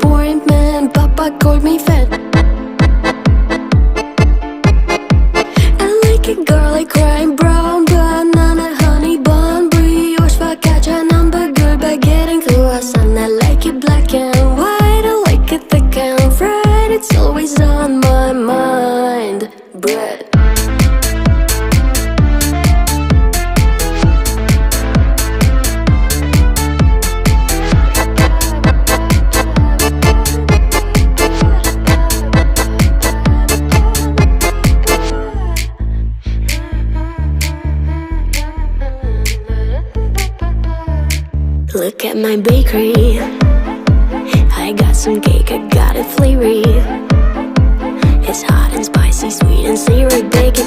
disappointment. Papa called me fat. I like it garlic, crime brown, banana, honey bun, brioche, focaccia, number good by getting through us. And I like it black and white, I like it thick and fried. It's always on my mind. Bread. Look at my bakery. I got some cake, I got it flavory. It's hot and spicy, sweet and savory. Bake it